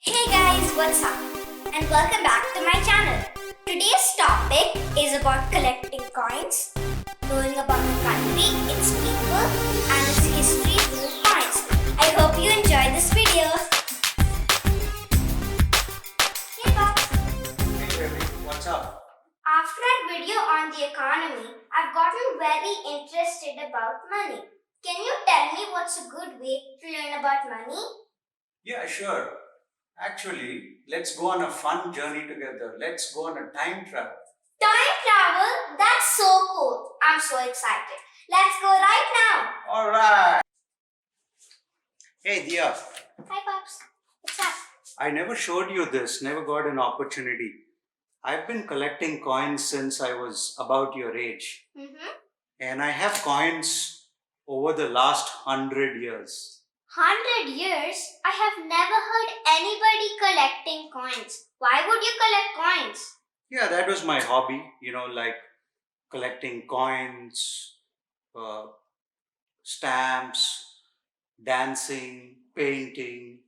Hey guys, what's up? And welcome back to my channel. Today's topic is about collecting coins, knowing about the country, its people, and its history through coins. I hope you enjoyed this video. Hey Bob. Hey baby, what's up? After that video on the economy, I've gotten very interested about money. Can you tell me what's a good way to learn about money? Yeah, sure. Actually, let's go on a fun journey together. Let's go on a time travel. Time travel? That's so cool. I'm so excited. Let's go right now. Alright. Hey Dia, Hi, Pops. What's up? I never showed you this, never got an opportunity. I've been collecting coins since I was about your age. And I have coins over the last 100 years. 100 years? I have never heard anybody collecting coins. Why would you collect coins? Yeah, that was my hobby, like collecting coins, stamps, dancing, painting,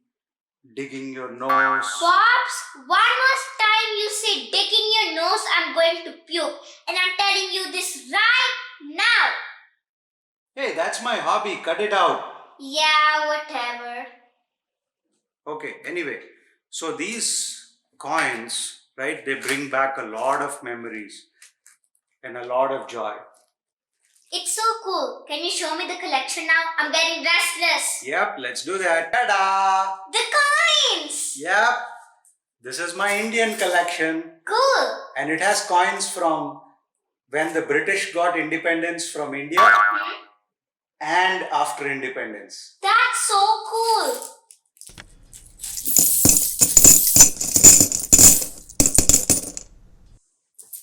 digging your nose. Pops, one more time you say digging your nose, I'm going to puke. And I'm telling you this right now. Hey, that's my hobby, cut it out. Yeah, whatever. Okay, anyway, so these coins, right, they bring back a lot of memories and a lot of joy. It's so cool. Can you show me the collection now? I'm getting restless. Yep, let's do that. Ta-da! The coins! Yep, this is my Indian collection. Cool. And it has coins from when the British got independence from India and after independence. That's so cool.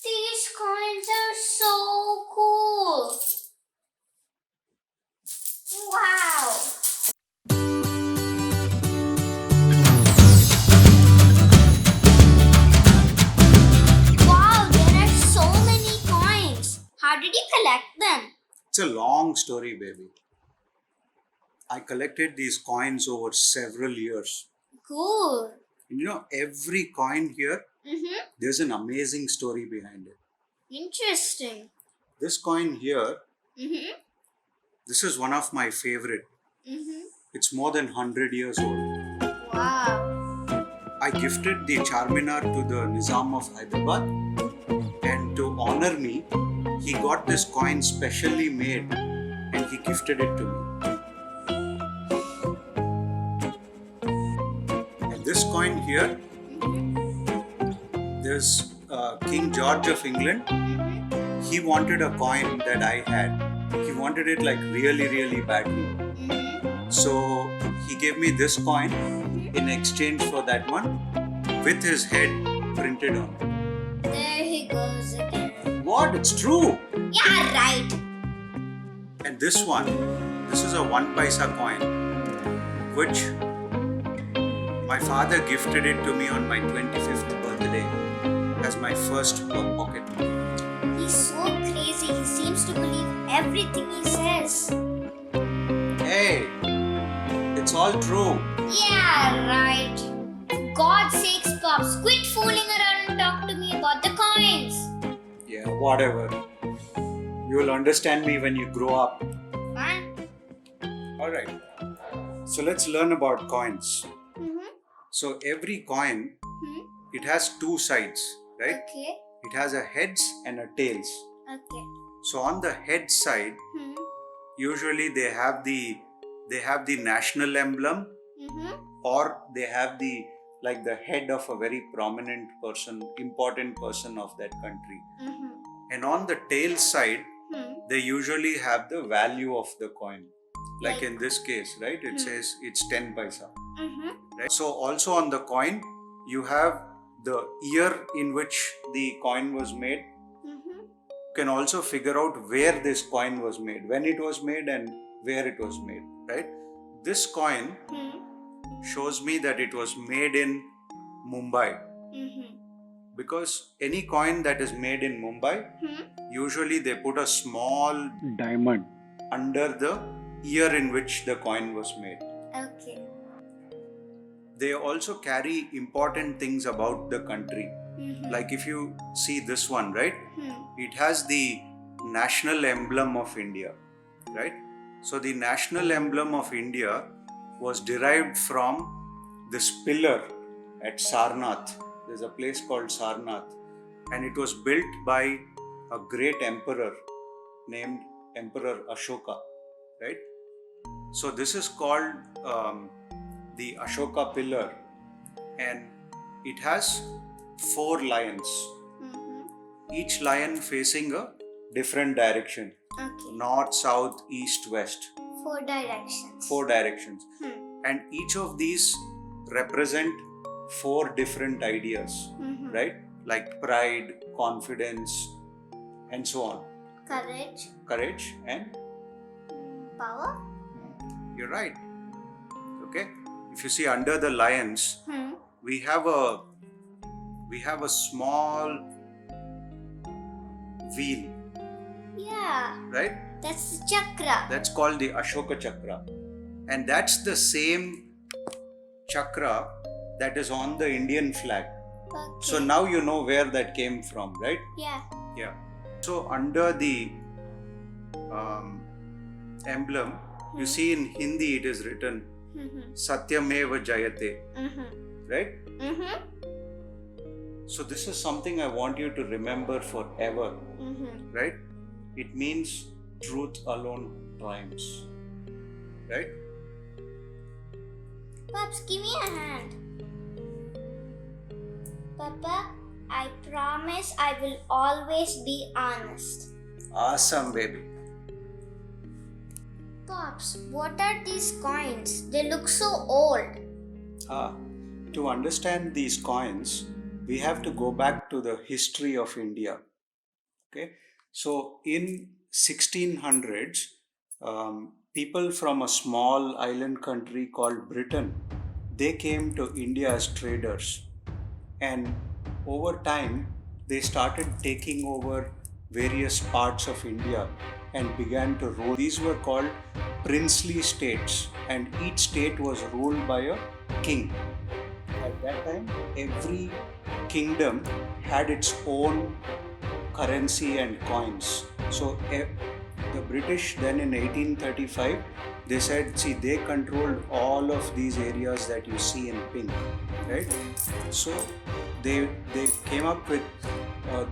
These coins are so cool. Wow. Wow, there are so many coins. How did you collect them? It's a long story, baby. I collected these coins over several years. Cool. Every coin here, there's an amazing story behind it. Interesting. This coin here, this is one of my favorite. It's more than 100 years old. Wow. I gifted the Charminar to the Nizam of Hyderabad, and to honor me, he got this coin specially made and he gifted it to me. And this coin here, there's King George of England. He wanted a coin that I had. He wanted it like really, really badly. So he gave me this coin in exchange for that one with his head printed on it. There he goes again. What? It's true. Yeah, right. And this one, this is a 1 paisa coin, which my father gifted it to me on my 25th birthday as my first pocket money. He's so crazy. He seems to believe everything he says. Hey, it's all true. Yeah, right. For God's sakes, Pops, quit fooling around and talk to me about the coins. Yeah, whatever. You'll understand me when you grow up. Fine. Alright. So let's learn about coins. So every coin, it has two sides, right? Okay. It has a heads and a tails. Okay. So on the head side, usually they have the national emblem, or they have the head of a very prominent person, important person of that country. And on the tail side, they usually have the value of the coin. Like in this case, right? It says it's 10 paisa. Right? So also on the coin, you have the year in which the coin was made. You can also figure out where this coin was made, when it was made and where it was made, right? This coin shows me that it was made in Mumbai. Because any coin that is made in Mumbai, usually they put a small diamond under the year in which the coin was made. Okay. they also carry important things about the country. Like if you see this one, right? It has the national emblem of India, right? So the national emblem of India was derived from this pillar at Sarnath. There's a place called Sarnath, and it was built by a great emperor named Emperor Ashoka, right? So this is called the Ashoka pillar, and it has 4 lions, each lion facing a different direction. Okay. North, south, east, west. 4 directions. 4 directions. And each of these represent 4 different ideas, right? Like pride, confidence, and so on. Courage and power. You're right. Okay. If you see under the lions, we have a small wheel. Yeah. Right? That's the chakra. That's called the Ashoka chakra. And that's the same chakra that is on the Indian flag. Okay. So now you know where that came from, right? Yeah. Yeah. So under the emblem, you see in Hindi it is written Satyameva Jayate. Right? So this is something I want you to remember forever. Right? It means truth alone triumphs. Right? Pops, give me a hand. Papa, I promise I will always be honest. Awesome, baby. Pops, what are these coins? They look so old. To understand these coins, we have to go back to the history of India. Okay, so in 1600s, people from a small island country called Britain, they came to India as traders, and over time they started taking over various parts of India and began to rule. These were called princely states, and each state was ruled by a king. At that time, every kingdom had its own currency and coins. So the British then in 1835, they said, see, they controlled all of these areas that you see in pink, right? So they came up with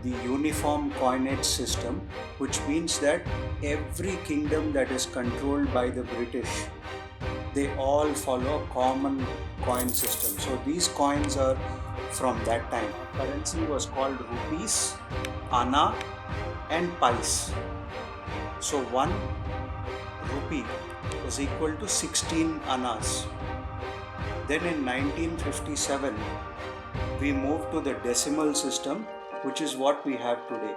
the uniform coinage system, which means that every kingdom that is controlled by the British, they all follow a common coin system. So these coins are from that time. Currency was called rupees, anna, and pice. So 1 rupee was equal to 16 annas. Then in 1957, we moved to the decimal system, which is what we have today.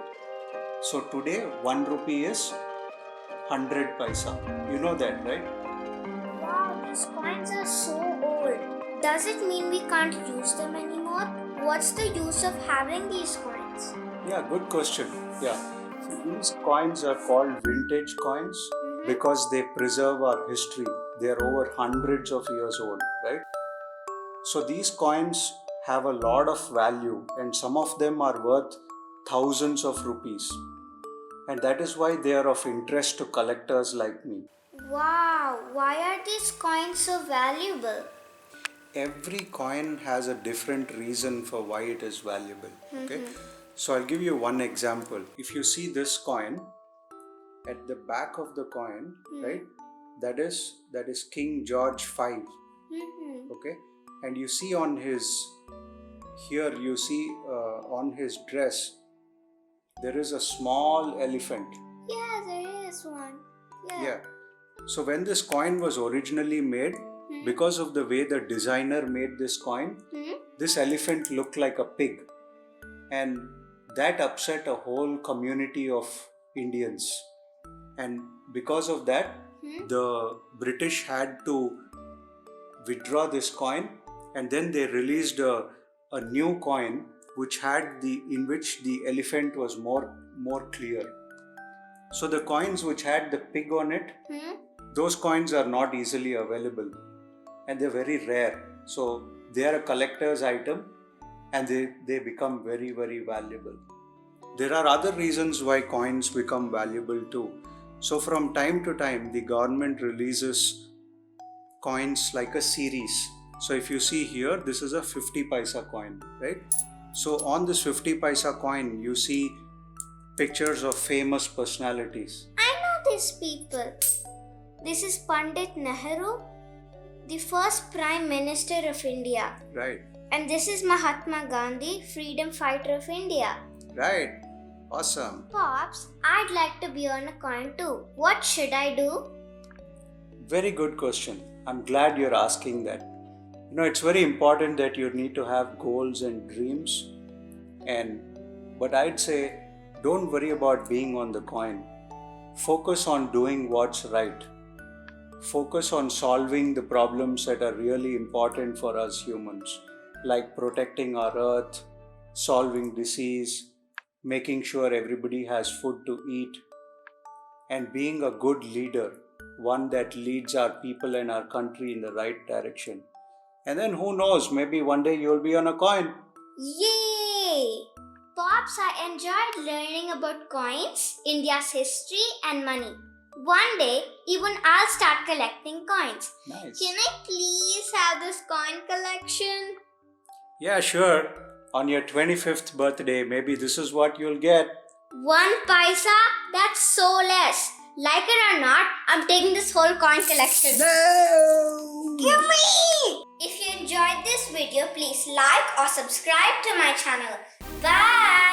So today 1 rupee is 100 paisa. You know that, right? Wow, these coins are so old. Does it mean we can't use them anymore? What's the use of having these coins? Yeah, good question. Yeah. So these coins are called vintage coins because they preserve our history. They are over hundreds of years old, right? So these coins have a lot of value, and some of them are worth thousands of rupees. And that is why they are of interest to collectors like me. Wow, why are these coins so valuable? Every coin has a different reason for why it is valuable. Okay, so I'll give you one example. If you see this coin, at the back of the coin, right, that is King George V. Okay, and you see on his on his dress there is a small elephant. Yeah, there is one. Yeah. So when this coin was originally made, because of the way the designer made this coin, this elephant looked like a pig, and that upset a whole community of Indians. And because of that, the British had to withdraw this coin, and then they released a new coin in which the elephant was more clear. So the coins which had the pig on it, those coins are not easily available, and they're very rare. So they are a collector's item and they become very, very valuable. There are other reasons why coins become valuable too. So from time to time, the government releases coins like a series. So if you see here, this is a 50 paisa coin, right? So on this 50 paisa coin, you see pictures of famous personalities. I know these people. This is Pandit Nehru, the first Prime Minister of India. Right. And this is Mahatma Gandhi, freedom fighter of India. Right. Awesome. Pops, I'd like to be on a coin too. What should I do? Very good question. I'm glad you're asking that. It's very important that you need to have goals and dreams. But I'd say, don't worry about being on the coin. Focus on doing what's right. Focus on solving the problems that are really important for us humans, like protecting our earth, solving disease, making sure everybody has food to eat, and being a good leader, one that leads our people and our country in the right direction. And then who knows, maybe one day you'll be on a coin. Yay! Pops, I enjoyed learning about coins, India's history and money. One day, even I'll start collecting coins. Nice. Can I please have this coin collection? Yeah, sure. On your 25th birthday, maybe this is what you'll get. 1 paisa? That's so less. Like it or not, I'm taking this whole coin collection. No! Give me! If you enjoyed this video, please like or subscribe to my channel. Bye!